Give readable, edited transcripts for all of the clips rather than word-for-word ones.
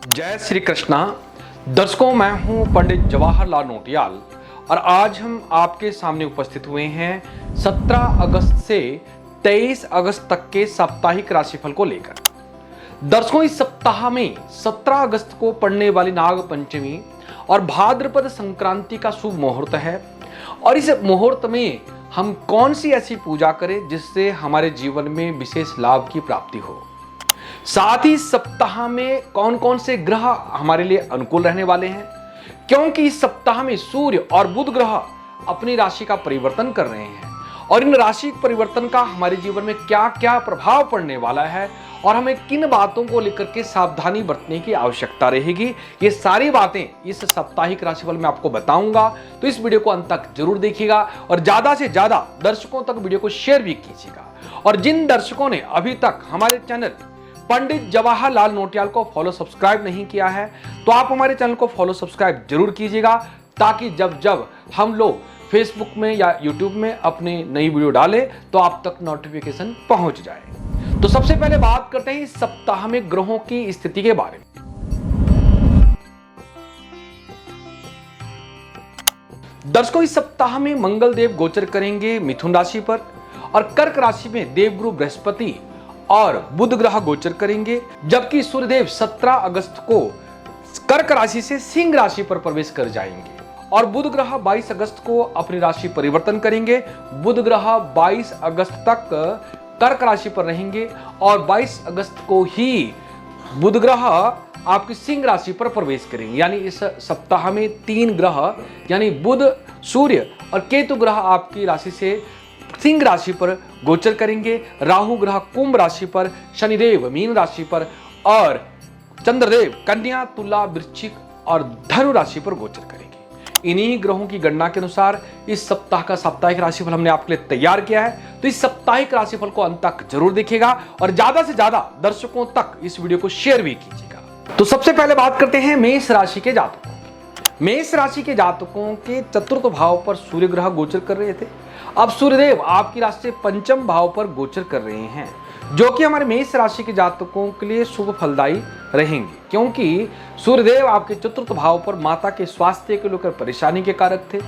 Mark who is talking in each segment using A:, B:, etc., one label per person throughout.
A: जय श्री कृष्णा। दर्शकों, मैं हूं पंडित जवाहरलाल नौटियाल और आज हम आपके सामने उपस्थित हुए हैं 17 अगस्त से 23 अगस्त तक के साप्ताहिक राशिफल को लेकर। दर्शकों, इस सप्ताह में 17 अगस्त को पड़ने वाली नाग पंचमी और भाद्रपद संक्रांति का शुभ मुहूर्त है और इस मुहूर्त में हम कौन सी ऐसी पूजा करें जिससे हमारे जीवन में विशेष लाभ की प्राप्ति हो। साथ ही सप्ताह में कौन कौन से ग्रह हमारे लिए अनुकूल रहने वाले हैं, क्योंकि इस सप्ताह में सूर्य और बुध ग्रह अपनी राशि का परिवर्तन कर रहे हैं और इन राशि परिवर्तन का हमारे जीवन में क्या क्या प्रभाव पड़ने वाला है और हमें किन बातों को लेकर के सावधानी बरतने की आवश्यकता रहेगी, ये सारी बातें इस साप्ताहिक राशिफल में आपको बताऊंगा। तो इस वीडियो को अंत तक जरूर देखिएगा और ज्यादा से ज्यादा दर्शकों तक वीडियो को शेयर भी कीजिएगा। और जिन दर्शकों ने अभी तक हमारे चैनल पंडित जवाहरलाल नौटियाल को फॉलो सब्सक्राइब नहीं किया है तो आप हमारे चैनल को फॉलो सब्सक्राइब जरूर कीजिएगा, ताकि जब जब हम लोग फेसबुक में या यूट्यूब में अपनी नई वीडियो डालें तो आप तक नोटिफिकेशन पहुंच जाए। तो सबसे पहले बात करते हैं इस सप्ताह में ग्रहों की स्थिति के बारे में। दर्शकों, इस सप्ताह में मंगल देव गोचर करेंगे मिथुन राशि पर और कर्क राशि में देवगुरु बृहस्पति और बुध ग्रह गोचर करेंगे, जबकि सूर्यदेव 17 अगस्त को कर्क राशि से सिंह राशि पर प्रवेश कर जाएंगे और बुध ग्रह 22 अगस्त को अपनी राशि परिवर्तन करेंगे। बुध ग्रह 22 अगस्त तक कर्क राशि पर रहेंगे और 22 अगस्त को ही बुध ग्रह आपकी सिंह राशि पर प्रवेश करेंगे। यानी इस सप्ताह में 3 ग्रह यानी बुध, सूर्य और केतु ग्रह आपकी राशि से सिंह राशि पर गोचर करेंगे। राहु ग्रह कुंभ राशि पर, शनिदेव मीन राशि पर और चंद्रदेव कन्या, तुला, वृश्चिक और धनु राशि पर गोचर करेंगे। इन्हीं ग्रहों की गणना के अनुसार इस सप्ताह का साप्ताहिक राशिफल हमने आपके लिए तैयार किया है। तो इस साप्ताहिक राशिफल को अंत तक जरूर देखिएगा और ज्यादा से ज्यादा दर्शकों तक इस वीडियो को शेयर भी कीजिएगा। तो सबसे पहले बात करते हैं मेष राशि के जातकों की। मेष राशि के जातकों के चतुर्थ भाव पर सूर्य ग्रह गोचर कर रहे थे, अब सूर्यदेव आपकी राशि से पंचम भाव पर गोचर कर रहे हैं, जो कि हमारे मेष राशि के जातकों के लिए शुभ फलदायी रहेंगे, क्योंकि सूर्यदेव आपके चतुर्थ भाव पर माता के स्वास्थ्य को लेकर परेशानी के कारक थे।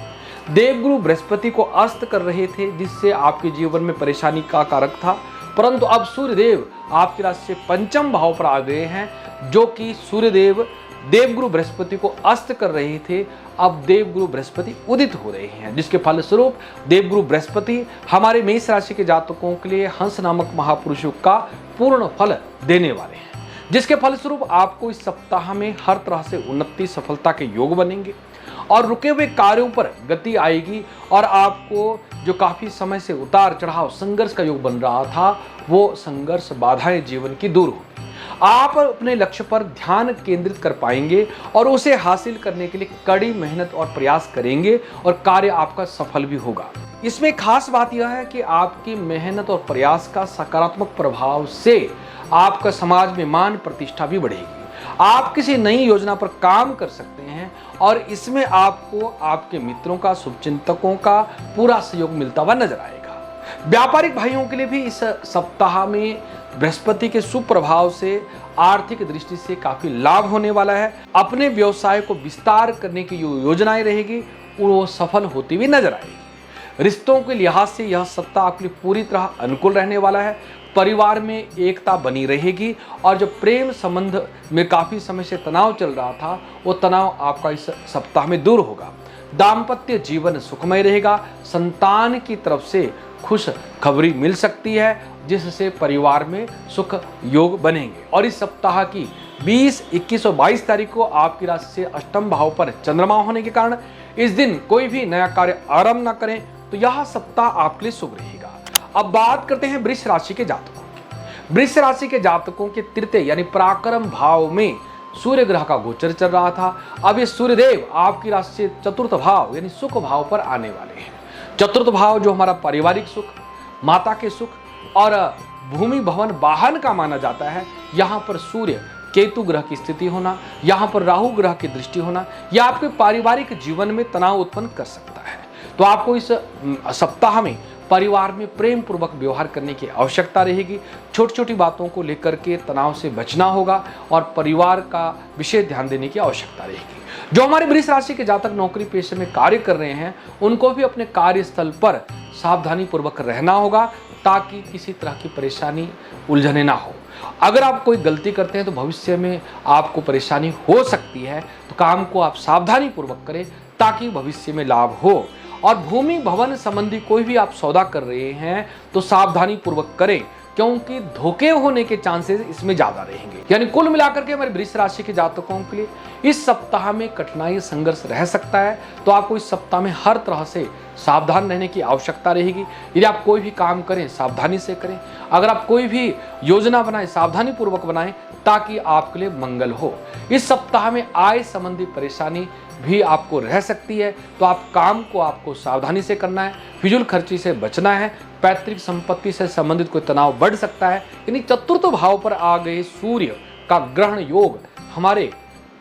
A: देवगुरु बृहस्पति को अस्त कर रहे थे, जिससे आपके जीवन में परेशानी का कारक था, परंतु अब सूर्यदेव आपकी राशि से पंचम भाव पर आ गए हैं, जो कि सूर्यदेव देवगुरु बृहस्पति को अस्त कर रहे थे, अब देवगुरु बृहस्पति उदित हो रहे हैं, जिसके फलस्वरूप देवगुरु बृहस्पति हमारे मेष राशि के जातकों के लिए हंस नामक महापुरुषों का पूर्ण फल देने वाले हैं, जिसके फलस्वरूप आपको इस सप्ताह में हर तरह से उन्नति सफलता के योग बनेंगे और रुके हुए कार्यों पर गति आएगी और आपको जो काफी समय से उतार चढ़ाव संघर्ष का योग बन रहा था, वो संघर्ष बाधाएं जीवन की दूर होगी। आप अपने लक्ष्य पर ध्यान केंद्रित कर पाएंगे और उसे हासिल करने के लिए कड़ी मेहनत और प्रयास करेंगे और कार्य आपका सफल भी होगा। इसमें खास बात यह है कि आपकी मेहनत और प्रयास का सकारात्मक प्रभाव से आपका समाज में मान प्रतिष्ठा भी बढ़ेगी। आप किसी नई योजना पर काम कर सकते हैं और इसमें आपको आपके मित्रों का, शुभचिंतकों का पूरा सहयोग मिलता हुआ नजर आएगा। व्यापारिक भाइयों के लिए भी इस सप्ताह में बृहस्पति के शुभ प्रभाव से आर्थिक दृष्टि से काफी लाभ होने वाला है। अपने व्यवसाय को विस्तार करने की जो योजनाएं रहेगी वो सफल होती हुई नजर आएगी। रिश्तों के लिहाज से यह सप्ताह आपके लिए पूरी तरह अनुकूल रहने वाला है। परिवार में एकता बनी रहेगी और जो प्रेम संबंध में काफी समय से तनाव चल रहा था, वो तनाव आपका इस सप्ताह में दूर होगा। दाम्पत्य जीवन सुखमय रहेगा। संतान की तरफ से खुश खबरी मिल सकती है, जिससे परिवार में सुख योग बनेंगे। और इस सप्ताह की 20, 21 और 22 तारीख को आपकी राशि से अष्टम भाव पर चंद्रमा होने के कारण इस दिन कोई भी नया कार्य आरंभ न करें, तो यह सप्ताह आपके लिए शुभ रहेगा। अब बात करते हैं वृष राशि के जातकों की। वृष राशि के जातकों के तृतीय यानी पराक्रम भाव में सूर्य ग्रह का गोचर चल रहा था, अब ये सूर्यदेव आपकी राशि से चतुर्थ भाव यानी सुख भाव पर आने वाले हैं। चतुर्थ भाव जो हमारा पारिवारिक सुख, माता के सुख और भूमि भवन वाहन का माना जाता है, यहाँ पर सूर्य केतु ग्रह की स्थिति होना, यहाँ पर राहु ग्रह की दृष्टि होना, यह आपके पारिवारिक जीवन में तनाव उत्पन्न कर सकता है। तो आपको इस सप्ताह में परिवार में प्रेम पूर्वक व्यवहार करने की आवश्यकता रहेगी। छोटी छोटी बातों को लेकर के तनाव से बचना होगा और परिवार का विशेष ध्यान देने की आवश्यकता रहेगी। जो हमारे वृष राशि के जातक नौकरी पेशे में कार्य कर रहे हैं, उनको भी अपने कार्यस्थल पर सावधानी पूर्वक रहना होगा ताकि किसी तरह की परेशानी उलझने ना हो। अगर आप कोई गलती करते हैं तो भविष्य में आपको परेशानी हो सकती है, तो काम को आप सावधानी पूर्वक करें ताकि भविष्य में लाभ हो। और भूमि भवन संबंधी कोई भी आप सौदा कर रहे हैं तो सावधानी पूर्वक करें, क्योंकि धोखे होने के चांसेस इसमें ज्यादा रहेंगे। यानी कुल मिलाकर के हमारे वृष राशि के जातकों के लिए इस सप्ताह में कठिनाई संघर्ष रह सकता है, तो आपको इस सप्ताह में हर तरह से सावधान रहने की आवश्यकता रहेगी। यदि आप कोई भी काम करें सावधानी से करें, अगर आप कोई भी योजना बनाएं सावधानी पूर्वक बनाएं ताकि आपके लिए मंगल हो। इस सप्ताह में आय संबंधी परेशानी भी आपको रह सकती है, तो आप काम को आपको सावधानी से करना है, फिजूल खर्ची से बचना है। पैतृक संपत्ति से संबंधित कोई तनाव बढ़ सकता है। यानी चतुर्थ भाव पर आ गए सूर्य का ग्रहण योग हमारे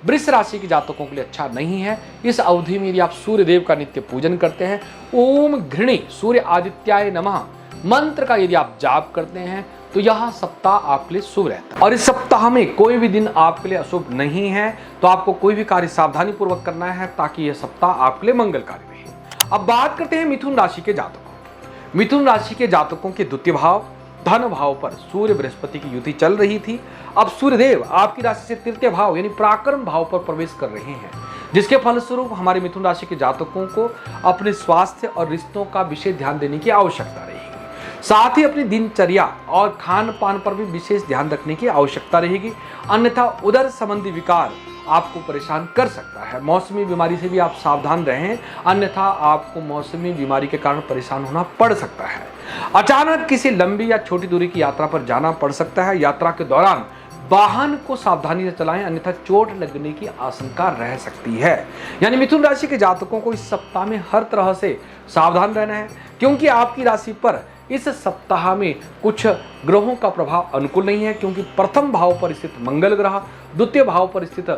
A: वृष राशि के जातकों के लिए अच्छा नहीं है। इस अवधि में यदि आप सूर्य देव का नित्य पूजन करते हैं, ओम घृणी सूर्य आदित्याय नमः मंत्र का यदि आप जाप करते हैं, तो यह सप्ताह आपके लिए शुभ रहता है। और इस सप्ताह में कोई भी दिन आपके लिए अशुभ नहीं है, तो आपको कोई भी कार्य सावधानी पूर्वक करना है ताकि यह सप्ताह आपके लिए मंगलकारी रहे। अब बात करते हैं मिथुन राशि के जातकों। मिथुन राशि के जातकों के द्वितीय भाव धन भाव पर सूर्य बृहस्पति की युति चल रही थी। अब सूर्यदेव आपकी राशि से तृतीय भाव यानी पराक्रम भाव पर प्रवेश कर रहे हैं, जिसके फलस्वरूप हमारे मिथुन राशि के जातकों को अपने स्वास्थ्य और रिश्तों का विशेष ध्यान देने की आवश्यकता रहेगी। साथ ही अपनी दिनचर्या और खान पान पर भी विशेष ध्यान रखने की आवश्यकता रहेगी, अन्यथा उदर संबंधी विकार आपको परेशान कर सकता है। मौसमी बीमारी से भी आप सावधान रहें, अन्यथा आपको मौसमी बीमारी के कारण परेशान होना पड़ सकता है। अचानक किसी लंबी या छोटी दूरी की यात्रा पर जाना पड़ सकता है। यात्रा के दौरान वाहन को सावधानी से चलाएं, अन्यथा चोट लगने की आशंका रह सकती है। यानी मिथुन राशि के जातकों को इस सप्ताह में हर तरह से सावधान रहना है, क्योंकि आपकी राशि पर इस सप्ताह में कुछ ग्रहों का प्रभाव अनुकूल नहीं है। क्योंकि प्रथम भाव पर स्थित मंगल ग्रह, द्वितीय भाव पर स्थित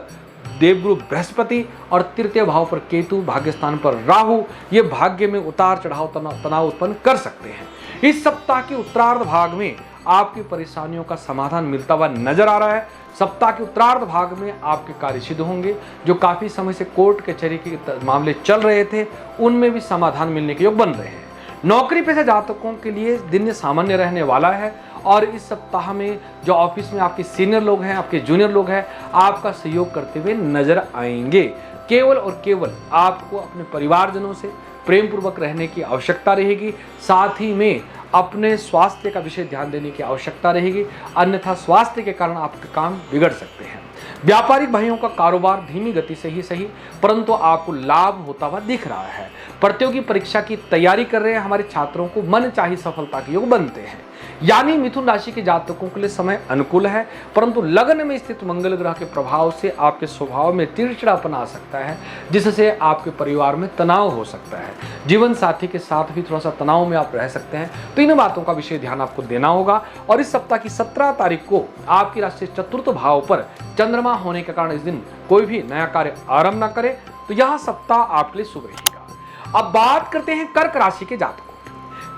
A: देवगुरु बृहस्पति और तृतीय भाव पर केतु, भाग्य स्थान पर राहु, ये भाग्य में उतार चढ़ाव तनाव उत्पन्न कर सकते हैं। इस सप्ताह के उत्तरार्ध भाग में आपकी परेशानियों का समाधान मिलता हुआ नजर आ रहा है। सप्ताह के उत्तरार्ध भाग में आपके कार्य सिद्ध होंगे। जो काफी समय से कोर्ट कचहरी के मामले चल रहे थे, उनमें भी समाधान मिलने के योग बन रहे हैं। नौकरी पेशा जातकों के लिए दिन सामान्य रहने वाला है, और इस सप्ताह में जो ऑफिस में आपके सीनियर लोग हैं, आपके जूनियर लोग हैं, आपका सहयोग करते हुए नजर आएंगे। केवल और केवल आपको अपने परिवारजनों से प्रेम पूर्वक रहने की आवश्यकता रहेगी। साथ ही में अपने स्वास्थ्य का विशेष ध्यान देने की आवश्यकता रहेगी, अन्यथा स्वास्थ्य के कारण आपके काम बिगड़ सकते हैं। व्यापारिक भाइयों का कारोबार धीमी गति से ही सही, परंतु आपको लाभ होता हुआ दिख रहा है। प्रतियोगी परीक्षा की तैयारी कर रहे हैं हमारे छात्रों को मनचाही सफलता के योग बनते हैं। यानी मिथुन राशि के जातकों के लिए समय अनुकूल है, परंतु लग्न में स्थित मंगल ग्रह के प्रभाव से आपके स्वभाव में चिड़चिड़ापन आ सकता है, जिससे आपके परिवार में तनाव हो सकता है। जीवन साथी के साथ भी थोड़ा सा तनाव में आप रह सकते हैं, तो इन बातों का विशेष ध्यान आपको देना होगा। और इस सप्ताह की 17 तारीख को आपकी राशि चतुर्थ भाव पर चंद्रमा होने के कारण इस दिन कोई भी नया कार्य आरंभ न करें, तो यह सप्ताह आपके लिए शुभ रहेगा। अब बात करते हैं कर्क राशि के जातकों।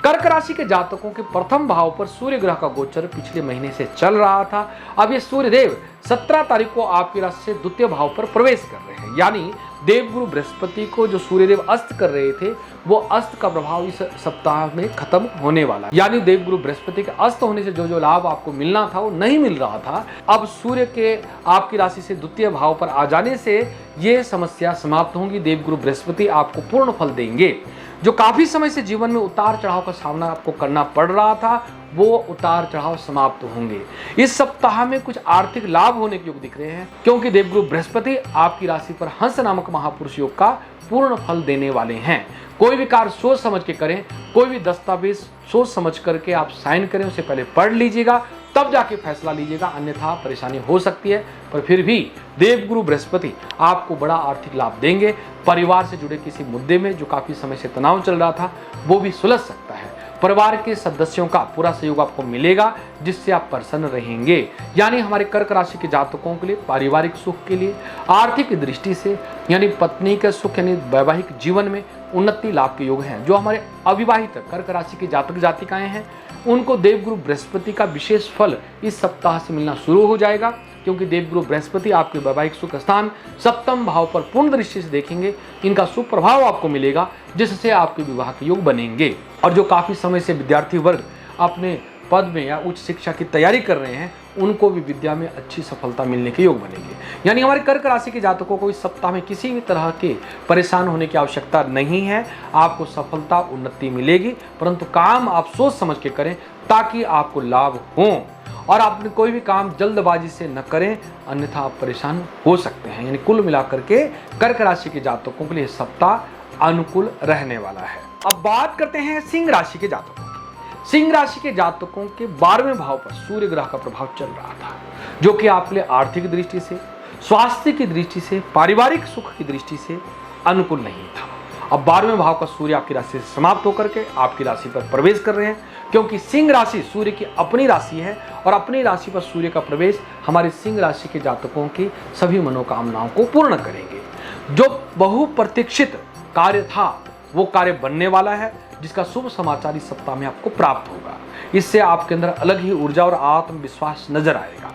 A: कर्क राशि के जातकों के प्रथम भाव पर सूर्य ग्रह का गोचर पिछले महीने से चल रहा था। अब ये सूर्य देव 17 तारीख को आपकी राशि से द्वितीय भाव पर प्रवेश कर रहे हैं। यानी देवगुरु बृहस्पति को जो सूर्यदेव अस्त कर रहे थे, वो अस्त का प्रभाव इस सप्ताह में खत्म होने वाला है। यानी देवगुरु बृहस्पति के अस्त होने से जो लाभ आपको मिलना था वो नहीं मिल रहा था। अब सूर्य के आपकी राशि से द्वितीय भाव पर आ जाने से ये समस्या समाप्त होंगी। देवगुरु बृहस्पति आपको पूर्ण फल देंगे। जो काफी समय से जीवन में उतार चढ़ाव का सामना आपको करना पड़ रहा था, वो उतार चढ़ाव समाप्त होंगे। इस सप्ताह में कुछ आर्थिक लाभ होने के योग दिख रहे हैं, क्योंकि देवगुरु बृहस्पति आपकी राशि पर हंस नामक महापुरुष योग का पूर्ण फल देने वाले हैं। कोई भी कार्य सोच समझ के करें, कोई भी दस्तावेज सोच समझ करके आप साइन करें, उससे पहले पढ़ लीजिएगा, तब जाके फैसला लीजिएगा, अन्यथा परेशानी हो सकती है। पर फिर भी देवगुरु बृहस्पति आपको बड़ा आर्थिक लाभ देंगे। परिवार से जुड़े किसी मुद्दे में जो काफी समय से तनाव चल रहा था, वो भी सुलझ सकता है। परिवार के सदस्यों का पूरा सहयोग आपको मिलेगा, जिससे आप प्रसन्न रहेंगे। यानी हमारे कर्क राशि के जातकों के लिए पारिवारिक सुख के लिए आर्थिक दृष्टि से यानी पत्नी का सुख यानी वैवाहिक जीवन में उन्नति लाभ के योग हैं। जो हमारे अविवाहित कर्क राशि के जातक जातिकाएं हैं उनको देवगुरु बृहस्पति का विशेष फल इस सप्ताह से मिलना शुरू हो जाएगा, क्योंकि देवगुरु बृहस्पति आपके वैवाहिक सुख स्थान सप्तम भाव पर पूर्ण दृष्टि से देखेंगे। इनका शुभ प्रभाव आपको मिलेगा, जिससे आपके विवाह के योग बनेंगे। और जो काफी समय से विद्यार्थी वर्ग अपने पद में या उच्च शिक्षा की तैयारी कर रहे हैं उनको भी विद्या में अच्छी सफलता मिलने के योग बनेंगे। यानी हमारे कर्क राशि के जातकों को इस सप्ताह में किसी भी तरह के परेशान होने की आवश्यकता नहीं है। आपको सफलता उन्नति मिलेगी, परंतु काम आप सोच समझ के करें ताकि आपको लाभ हो। और आप कोई भी काम जल्दबाजी से न करें, अन्यथा आप परेशान हो सकते हैं। यानी कुल मिलाकर के कर्क राशि के जातकों के लिए सप्ताह अनुकूल रहने वाला है। अब बात करते हैं सिंह राशि के जातकों। सिंह राशि के जातकों के 12वें भाव पर सूर्य ग्रह का प्रभाव चल रहा था, जो कि आपके लिए आर्थिक दृष्टि से, स्वास्थ्य की दृष्टि से, पारिवारिक सुख की दृष्टि से अनुकूल नहीं था। अब 12वें भाव का सूर्य आपकी राशि से समाप्त होकर के आपकी राशि पर प्रवेश कर रहे हैं, क्योंकि सिंह राशि सूर्य की अपनी राशि है और अपनी राशि पर सूर्य का प्रवेश हमारे सिंह राशि के जातकों की सभी मनोकामनाओं को पूर्ण करेंगे। जो बहुप्रतीक्षित कार्य था वो कार्य बनने वाला है, जिसका शुभ समाचार इस सप्ताह में आपको प्राप्त होगा। इससे आपके अंदर अलग ही ऊर्जा और आत्मविश्वास नजर आएगा।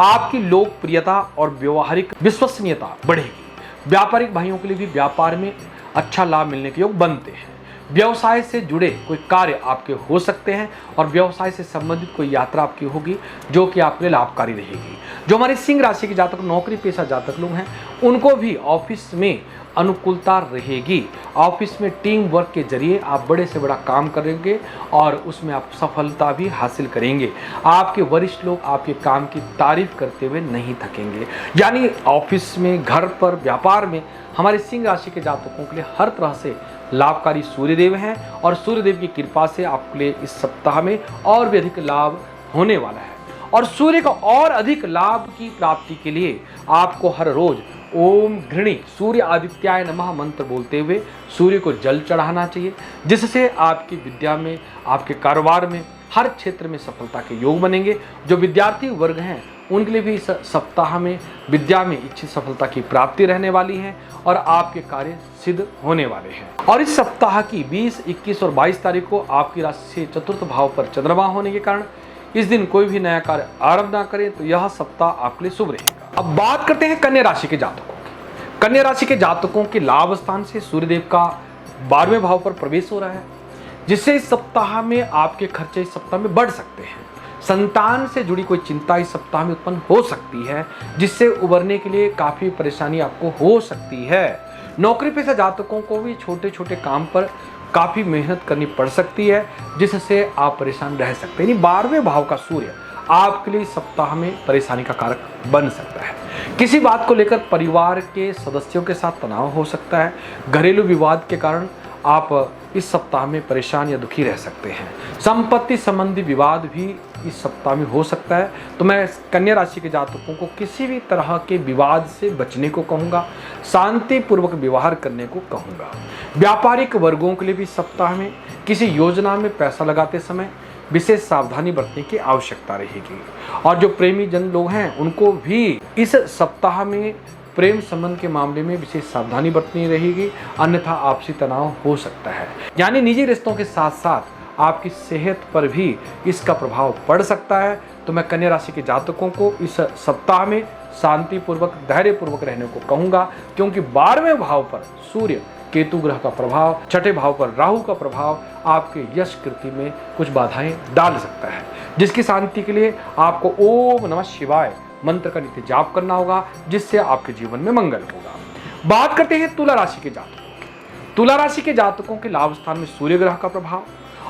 A: आपकी लोकप्रियता और व्यवहारिक विश्वसनीयता बढ़ेगी। व्यापारिक भाइयों के लिए भी व्यापार में अच्छा लाभ मिलने के योग बनते हैं। व्यवसाय से जुड़े कोई कार्य आपके हो सकते हैं और व्यवसाय से संबंधित कोई यात्रा आपकी होगी जो कि आपके लिए लाभकारी रहेगी। जो हमारे सिंह राशि के जातक नौकरी पेशा जातक लोग हैं उनको भी ऑफिस में अनुकूलता रहेगी। ऑफिस में टीम वर्क के जरिए आप बड़े से बड़ा काम करेंगे और उसमें आप सफलता भी हासिल करेंगे। आपके वरिष्ठ लोग आपके काम की तारीफ करते हुए नहीं थकेंगे। यानी ऑफिस में, घर पर, व्यापार में हमारे सिंह राशि के जातकों के लिए हर तरह से लाभकारी सूर्यदेव हैं और सूर्यदेव की कृपा से आपके लिए इस सप्ताह में और भी अधिक लाभ होने वाला है। और सूर्य का और अधिक लाभ की प्राप्ति के लिए आपको हर रोज ओम घृणी सूर्य आदित्याय नमः मंत्र बोलते हुए सूर्य को जल चढ़ाना चाहिए, जिससे आपकी विद्या में, आपके कारोबार में, हर क्षेत्र में सफलता के योग बनेंगे। जो विद्यार्थी वर्ग हैं उनके लिए भी इस सप्ताह में विद्या में इच्छित सफलता की प्राप्ति रहने वाली है और आपके कार्य सिद्ध होने वाले हैं। और इस सप्ताह की 20, 21 और 22 तारीख को आपकी राशि से चतुर्थ भाव पर चंद्रमा होने के कारण इस दिन कोई भी नया कार्य आरंभ ना करें, तो यह सप्ताह आपके लिए शुभ रहेगा। अब बात करते हैं कन्या राशि के जातकों की। कन्या राशि के जातकों के लाभ स्थान से सूर्यदेव का 12वें भाव पर प्रवेश हो रहा है, जिससे इस सप्ताह में आपके खर्चे इस सप्ताह में बढ़ सकते हैं। संतान से जुड़ी कोई चिंता इस सप्ताह में उत्पन्न हो सकती है, जिससे उबरने के लिए काफी परेशानी आपको हो सकती है। नौकरी पेशा जातकों को भी छोटे छोटे काम पर काफी मेहनत करनी पड़ सकती है, जिससे आप परेशान रह सकते हैं। 12वें भाव का सूर्य आपके लिए सप्ताह में परेशानी का कारक बन सकता है। किसी बात को लेकर परिवार के सदस्यों के साथ तनाव हो सकता है। घरेलू विवाद के कारण आप इस सप्ताह में परेशान या दुखी रह सकते हैं। संपत्ति संबंधी विवाद भी इस सप्ताह में हो सकता है। तो मैं कन्या राशि के जातकों को किसी भी तरह के विवाद से बचने को कहूँगा, शांतिपूर्वक व्यवहार करने को कहूँगा। व्यापारिक वर्गों के लिए भी सप्ताह में किसी योजना में पैसा लगाते समय विशेष सावधानी बरतने की आवश्यकता रहेगी। और जो प्रेमी जन लोग हैं उनको भी इस सप्ताह में प्रेम संबंध के मामले में विशेष सावधानी बरतनी रहेगी, अन्यथा आपसी तनाव हो सकता है। यानी निजी रिश्तों के साथ साथ आपकी सेहत पर भी इसका प्रभाव पड़ सकता है। तो मैं कन्या राशि के जातकों को इस सप्ताह में शांतिपूर्वक, धैर्यपूर्वक रहने को कहूँगा, क्योंकि 12वें भाव पर सूर्य केतु ग्रह का प्रभाव, छठे भाव पर राहु का प्रभाव आपके यश कृति में कुछ बाधाएं डाल सकता है, जिसकी शांति के लिए आपको ओम नमः शिवाय मंत्र का नित्य जाप करना होगा, जिससे आपके जीवन में मंगल होगा। बात करते हैं तुला राशि के जातकों की। तुला राशि के जातकों के लाभ स्थान में सूर्य ग्रह का प्रभाव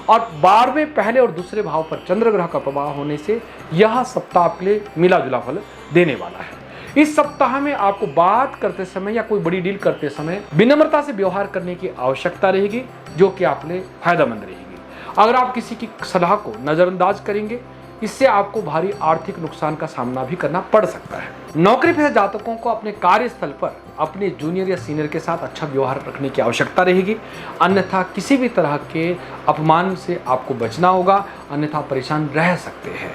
A: और 12वें पहले और दूसरे भाव पर चंद्र ग्रह का प्रभाव होने से यह सप्ताह आपके लिए मिला जुला फल देने वाला है। इस सप्ताह में आपको बात करते समय या कोई बड़ी डील करते समय विनम्रता से व्यवहार करने की आवश्यकता रहेगी, जो कि आपके लिए फायदेमंद रहेगी। अगर आप किसी की सलाह को नजरअंदाज करेंगे इससे आपको भारी आर्थिक नुकसान का सामना भी करना पड़ सकता है। नौकरी पेशा जातकों को अपने कार्यस्थल पर अपने जूनियर या सीनियर के साथ अच्छा व्यवहार रखने की आवश्यकता रहेगी, अन्यथा किसी भी तरह के अपमान से आपको बचना होगा, अन्यथा परेशान रह सकते हैं।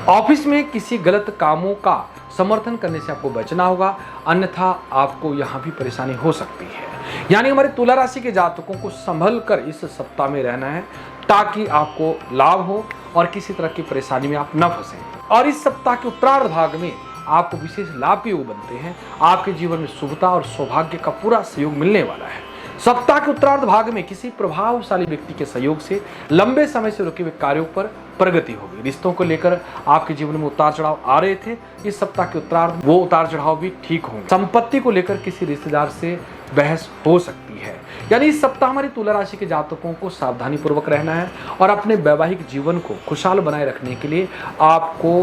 A: ऑफिस में किसी गलत कामों का समर्थन करने से आपको बचना होगा, अन्यथा आपको यहाँ भी परेशानी हो सकती है। यानी हमारे तुला राशि के जातकों को संभल कर इस सप्ताह में रहना है, ताकि आपको लाभ हो और किसी तरह की परेशानी में आप न फंसें। और इस सप्ताह के उत्तरार्ध भाग में आपको विशेष लाभ के योग बनते हैं। आपके जीवन में शुभता और सौभाग्य का पूरा सहयोग मिलने वाला है। सप्ताह के उत्तरार्ध भाग में किसी प्रभावशाली व्यक्ति के सहयोग से लंबे समय से रुके हुए कार्यों पर प्रगति होगी। रिश्तों को लेकर आपके जीवन में उतार चढ़ाव आ रहे थे, इस सप्ताह के उत्तरार्ध वो उतार चढ़ाव भी ठीक होंगे। संपत्ति को लेकर किसी रिश्तेदार से बहस हो सकती है। यानी इस सप्ताह हमारी तुला राशि के जातकों को सावधानी पूर्वक रहना है और अपने वैवाहिक जीवन को खुशहाल बनाए रखने के लिए आपको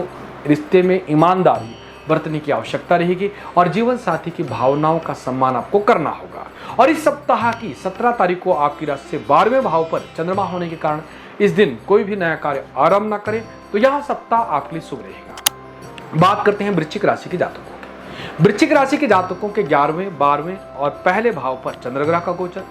A: रिश्ते में ईमानदारी बरतने की आवश्यकता रहेगी और जीवन साथी की भावनाओं का सम्मान आपको करना होगा। और इस सप्ताह की 17 तारीख को आपकी राशि से 12वें भाव पर चंद्रमा होने के कारण इस दिन कोई भी नया कार्य आरंभ न करें, तो यह सप्ताह आपके लिए शुभ रहेगा। बात करते हैं वृश्चिक राशि के जातकों की। वृश्चिक राशि के जातकों के 11वें, 12वें और पहले भाव पर चंद्रग्रह का गोचर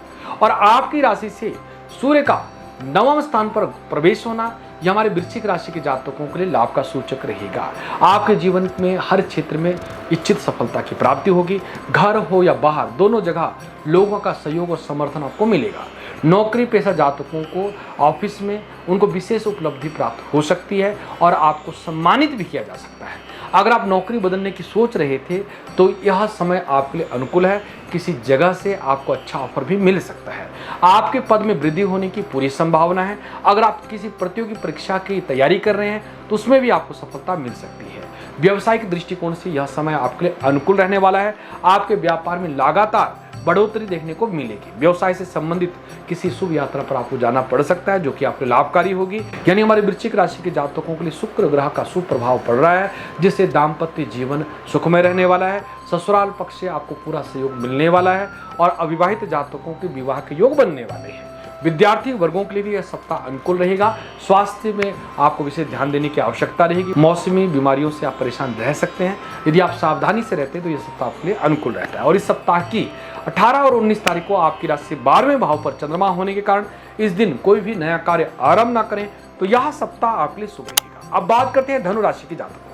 A: और आपकी राशि से सूर्य का 9वें स्थान पर प्रवेश होना, यह हमारे वृश्चिक राशि के जातकों के लिए लाभ का सूचक रहेगा। आपके जीवन में हर क्षेत्र में इच्छित सफलता की प्राप्ति होगी। घर हो या बाहर, दोनों जगह लोगों का सहयोग और समर्थन आपको मिलेगा। नौकरी पेशा जातकों को ऑफिस में उनको विशेष उपलब्धि प्राप्त हो सकती है और आपको सम्मानित भी किया जा सकता है। अगर आप नौकरी बदलने की सोच रहे थे तो यह समय आपके लिए अनुकूल है। किसी जगह से आपको अच्छा ऑफर भी मिल सकता है। आपके पद में वृद्धि होने की पूरी संभावना है। अगर आप किसी प्रतियोगी परीक्षा की तैयारी कर रहे हैं तो उसमें भी आपको सफलता मिल सकती है। व्यावसायिक दृष्टिकोण से यह समय आपके लिए अनुकूल रहने वाला है। आपके व्यापार में लगातार बढ़ोतरी देखने को मिलेगी। व्यवसाय से संबंधित किसी शुभ यात्रा पर आपको जाना पड़ सकता है, जो कि आपके लाभकारी होगी। यानी हमारे वृश्चिक राशि के जातकों के लिए शुक्र ग्रह का शुभ प्रभाव पड़ रहा है, जिससे दाम्पत्य जीवन सुखमय रहने वाला है। ससुराल पक्ष से आपको पूरा सहयोग मिलने वाला है और अविवाहित जातकों के विवाह के योग बनने वाले हैं। विद्यार्थी वर्गों के लिए भी यह सप्ताह अनुकूल रहेगा। स्वास्थ्य में आपको विशेष ध्यान देने की आवश्यकता रहेगी। मौसमी बीमारियों से आप परेशान रह सकते हैं। यदि आप सावधानी से रहते हैं तो यह सप्ताह आपके लिए अनुकूल रहता है। और इस सप्ताह की 18 और 19 तारीख को आपकी राशि से 12वें भाव पर चंद्रमा होने के कारण इस दिन कोई भी नया कार्य आरंभ ना करें, तो यह सप्ताह आपके लिए शुभ रहेगा। अब बात करते हैं धनु राशि के जातकों।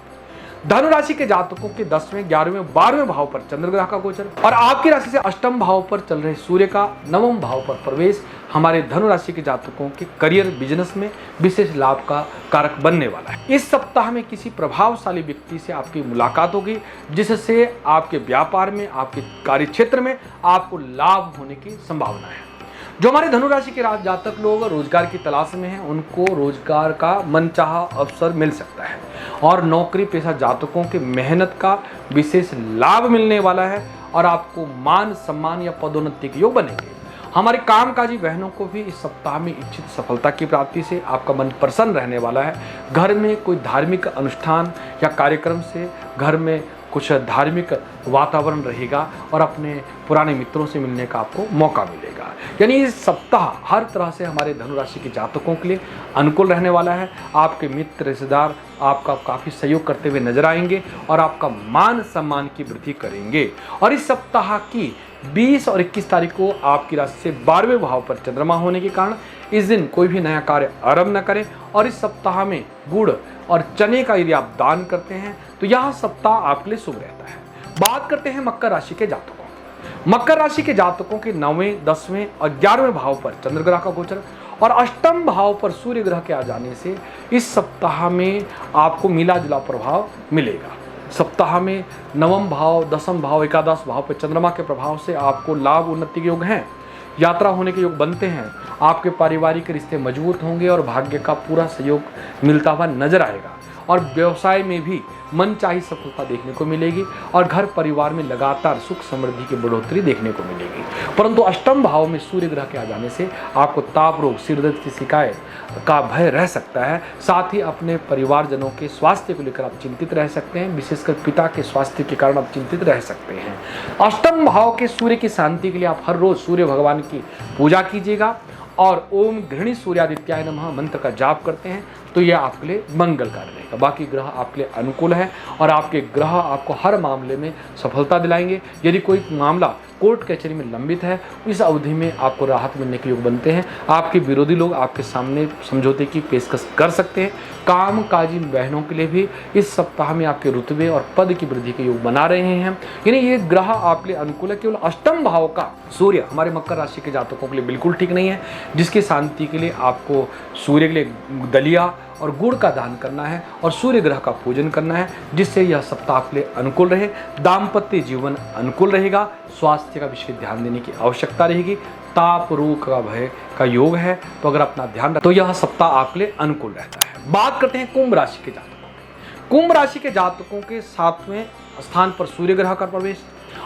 A: धनु राशि के जातकों के 10वें, 11वें, 12वें भाव पर चंद्रग्रह का गोचर और आपकी राशि से अष्टम भाव पर चल रहे सूर्य का 9वें भाव पर प्रवेश हमारे धनु राशि के जातकों के करियर, बिजनेस में विशेष लाभ का कारक बनने वाला है। इस सप्ताह में किसी प्रभावशाली व्यक्ति से आपकी मुलाकात होगी, जिससे आपके व्यापार में, आपके कार्य क्षेत्र में आपको लाभ होने की संभावना है। जो हमारे धनु राशि के जातक लोग रोजगार की तलाश में हैं, उनको रोजगार का मनचाहा अवसर मिल सकता है और नौकरी पेशा जातकों के मेहनत का विशेष लाभ मिलने वाला है और आपको मान सम्मान या पदोन्नति के योग बनेंगे। हमारी कामकाजी बहनों को भी इस सप्ताह में इच्छित सफलता की प्राप्ति से आपका मन प्रसन्न रहने वाला है। घर में कोई धार्मिक अनुष्ठान या कार्यक्रम से घर में कुछ धार्मिक वातावरण रहेगा और अपने पुराने मित्रों से मिलने का आपको मौका मिलेगा। यानी इस सप्ताह हर तरह से हमारे धनु राशि के जातकों के लिए अनुकूल रहने वाला है। आपके मित्र, रिश्तेदार आपका काफ़ी सहयोग करते हुए नजर आएंगे और आपका मान सम्मान की वृद्धि करेंगे। और इस सप्ताह की 20 और 21 तारीख को आपकी राशि से 12वें भाव पर चंद्रमा होने के कारण इस दिन कोई भी नया कार्य आरंभ न करें। और इस सप्ताह में गुड़ और चने का यदि आप दान करते हैं तो यह सप्ताह आपके लिए शुभ रहता है। बात करते हैं मकर राशि के जातकों। मकर राशि के जातकों के 9वें, 10वें और 11वें भाव पर चंद्रग्रह का गोचर और अष्टम भाव पर सूर्य ग्रह के आ जाने से इस सप्ताह में आपको मिला जुला प्रभाव मिलेगा। सप्ताह में 9वें भाव, 10वें भाव, एकादश भाव पर चंद्रमा के प्रभाव से आपको लाभ उन्नति के योग हैं। यात्रा होने के योग बनते हैं। आपके पारिवारिक रिश्ते मजबूत होंगे और भाग्य का पूरा सहयोग मिलता हुआ नजर आएगा। और व्यवसाय में भी मनचाही सफलता देखने को मिलेगी और घर परिवार में लगातार सुख समृद्धि की बढ़ोतरी देखने को मिलेगी। परंतु अष्टम भाव में सूर्य ग्रह के आ जाने से आपको ताप रोग, सिर दर्द की शिकायत का भय रह सकता है। साथ ही अपने परिवारजनों के स्वास्थ्य को लेकर आप चिंतित रह सकते हैं। विशेषकर पिता के स्वास्थ्य के कारण आप चिंतित रह सकते हैं। अष्टम भाव के सूर्य की शांति के लिए आप हर रोज सूर्य भगवान की पूजा कीजिएगा और ओम गृहिणी सूर्यादित्याय नमः मंत्र का जाप करते हैं तो यह आपके लिए मंगलकारी रहेगा। बाकी ग्रह आपके लिए अनुकूल है और आपके ग्रह आपको हर मामले में सफलता दिलाएंगे। यदि कोई मामला कोर्ट कचहरी में लंबित है, इस अवधि में आपको राहत मिलने के योग बनते हैं। आपके विरोधी लोग आपके सामने समझौते की पेशकश कर सकते हैं। कामकाजी बहनों के लिए भी इस सप्ताह में आपके रुतबे और पद की वृद्धि के योग बना रहे हैं। यानी ये ग्रह आपके लिए अनुकूल है। केवल अष्टम भाव का सूर्य हमारे मकर राशि के जातकों के लिए बिल्कुल ठीक नहीं है, जिसकी शांति के लिए आपको सूर्य के लिए दलिया और गुड़ का दान करना है और सूर्य ग्रह का पूजन करना है, जिससे यह सप्ताह आपके लिए अनुकूल रहे। दाम्पत्य जीवन अनुकूल रहेगा। स्वास्थ्य का विशेष ध्यान देने की आवश्यकता रहेगी। ताप रोग का भय का योग है, तो अगर अपना ध्यान रखें तो यह सप्ताह आपके लिए अनुकूल रहता है। बात करते हैं कुंभ राशि के जातकों की। कुंभ राशि के जातकों के 7वें स्थान पर सूर्य ग्रह का प्रवेश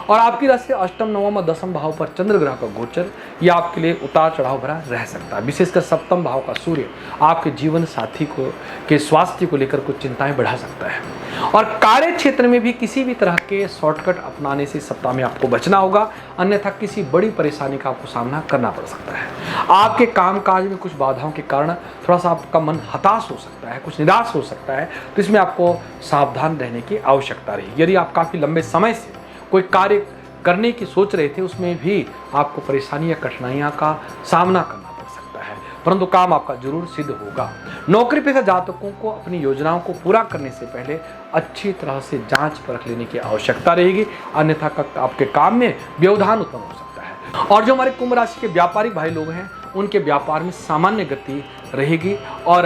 A: और आपकी राशि अष्टम नवम और दसम भाव पर चंद्र ग्रह का गोचर, यह आपके लिए उतार चढ़ाव भरा रह सकता है। विशेषकर सप्तम भाव का सूर्य आपके जीवन साथी को के स्वास्थ्य को लेकर कुछ चिंताएं बढ़ा सकता है और कार्य क्षेत्र में भी किसी भी तरह के शॉर्टकट अपनाने से सप्ताह में आपको बचना होगा, अन्यथा किसी बड़ी परेशानी का आपको सामना करना पड़ सकता है। आपके कामकाज में कुछ बाधाओं के कारण थोड़ा सा आपका मन हताश हो सकता है, कुछ निराश हो सकता है, तो इसमें आपको सावधान रहने की आवश्यकता रहेगी। यदि आप काफ़ी लंबे समय से कोई कार्य करने की सोच रहे थे, उसमें भी आपको परेशानी या कठिनाइयां का सामना करना पड़ सकता है, परंतु काम आपका जरूर सिद्ध होगा। नौकरी पेशा जातकों को अपनी योजनाओं को पूरा करने से पहले अच्छी तरह से जांच परख लेने की आवश्यकता रहेगी, अन्यथा आपके काम में व्यवधान उत्पन्न हो सकता है। और जो हमारे कुंभ राशि के व्यापारिक भाई लोग हैं, उनके व्यापार में सामान्य गति रहेगी और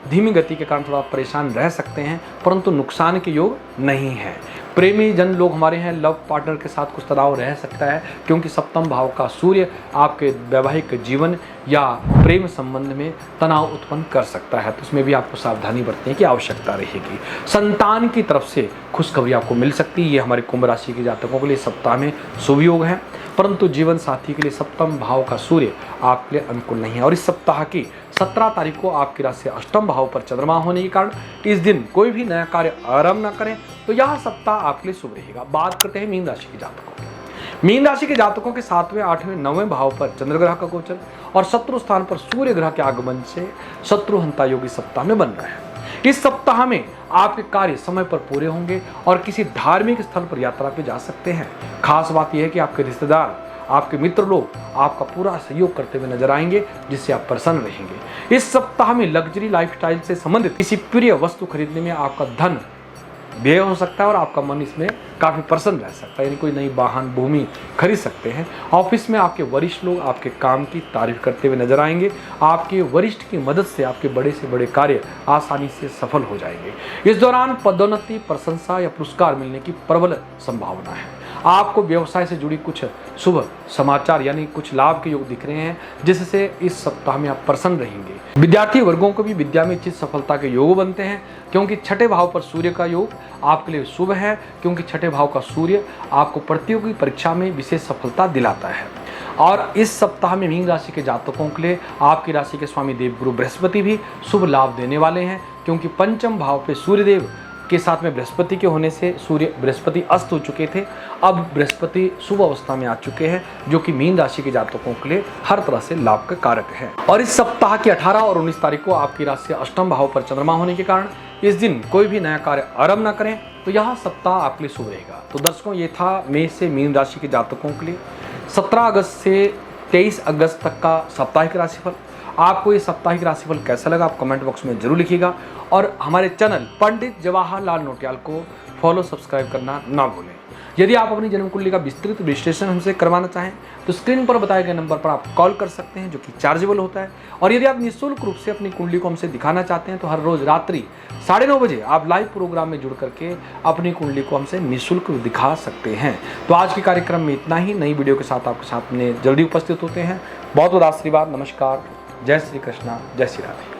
A: धीमी गति के कारण थोड़ा परेशान रह सकते हैं, परंतु नुकसान के योग नहीं है। प्रेमी जन लोग हमारे हैं, लव पार्टनर के साथ कुछ तनाव रह सकता है, क्योंकि सप्तम भाव का सूर्य आपके वैवाहिक जीवन या प्रेम संबंध में तनाव उत्पन्न कर सकता है, तो उसमें भी आपको सावधानी बरतने की आवश्यकता रहेगी। संतान की तरफ से खुशखबरी आपको मिल सकती है। ये हमारे कुंभ राशि के जातकों के लिए सप्ताह में शुभ योग है, परंतु जीवन साथी के लिए सप्तम भाव का सूर्य आपके लिए अनुकूल नहीं है। और इस सप्ताह की 17 तारीख को आपकी राशि अष्टम भाव पर चंद्रमा होने के कारण इस दिन कोई भी नया कार्य आरंभ न करें, तो यह सप्ताह आपके लिए शुभ रहेगा। बात करते हैं मीन राशि के जातकों की। मीन राशि के जातकों के 7वें 8वें 9वें भाव पर चंद्र ग्रह का गोचर और शत्रु स्थान पर सूर्य ग्रह के आगमन से शत्रु हंता योगी सप्ताह में बन रहा है। इस सप्ताह में आपके कार्य समय पर पूरे होंगे और किसी धार्मिक स्थल पर यात्रा पे जा सकते हैं। खास बात यह है कि आपके रिश्तेदार, आपके मित्र लोग आपका पूरा सहयोग करते हुए नजर आएंगे, जिससे आप प्रसन्न रहेंगे। इस सप्ताह में लग्जरी लाइफस्टाइल से संबंधित किसी प्रिय वस्तु खरीदने में आपका धन व्यय हो सकता है और आपका मन इसमें काफ़ी प्रसन्न रह सकता है। यानी कोई नई वाहन भूमि खरीद सकते हैं। ऑफिस में आपके वरिष्ठ लोग आपके काम की तारीफ करते हुए नजर आएंगे। आपके वरिष्ठ की मदद से आपके बड़े से बड़े कार्य आसानी से सफल हो जाएंगे। इस दौरान पदोन्नति, प्रशंसा या पुरस्कार मिलने की प्रबल संभावना है। आपको व्यवसाय से जुड़ी कुछ शुभ समाचार यानी कुछ लाभ के योग दिख रहे हैं, जिससे इस सप्ताह में आप प्रसन्न रहेंगे। विद्यार्थी वर्गों को भी विद्या में इच्छित सफलता के योग बनते हैं, क्योंकि छठे भाव पर सूर्य का योग आपके लिए शुभ है, क्योंकि छठे भाव का सूर्य आपको प्रतियोगी परीक्षा में विशेष सफलता दिलाता है। और इस सप्ताह में मीन राशि के जातकों के लिए आपकी राशि के स्वामी देवगुरु बृहस्पति भी शुभ लाभ देने वाले हैं, क्योंकि पंचम भाव पे सूर्यदेव के साथ में बृहस्पति के होने से सूर्य बृहस्पति अस्त हो चुके थे, अब बृहस्पति शुभ अवस्था में आ चुके हैं, जो कि मीन राशि के जातकों के लिए हर तरह से लाभ का कारक है। और इस सप्ताह की 18 और 19 तारीख को आपकी राशि अष्टम भाव पर चंद्रमा होने के कारण इस दिन कोई भी नया कार्य आरंभ न करें, तो यह सप्ताह आपके लिए शुभ रहेगा। तो दर्शकों, ये था मेष से मीन राशि के जातकों के लिए 17 अगस्त से 23 अगस्त तक का साप्ताहिक राशिफल। आपको ये साप्ताहिक राशिफल कैसा लगा आप कमेंट बॉक्स में जरूर लिखिएगा और हमारे चैनल पंडित जवाहरलाल नौटियाल को फॉलो सब्सक्राइब करना ना भूलें। यदि आप अपनी जन्म कुंडली का विस्तृत विश्लेषण हमसे करवाना चाहें तो स्क्रीन पर बताए गए नंबर पर आप कॉल कर सकते हैं, जो कि चार्जेबल होता है। और यदि आप निःशुल्क रूप से अपनी कुंडली को हमसे दिखाना चाहते हैं तो हर रोज रात्रि 9:30 बजे आप लाइव प्रोग्राम में जुड़ करके अपनी कुंडली को हमसे निःशुल्क दिखा सकते हैं। तो आज के कार्यक्रम में इतना ही। नई वीडियो के साथ आपके साथ में जल्दी उपस्थित होते हैं। बहुत बहुत आशीर्वाद। नमस्कार। जय श्री कृष्णा, जय श्री राधे।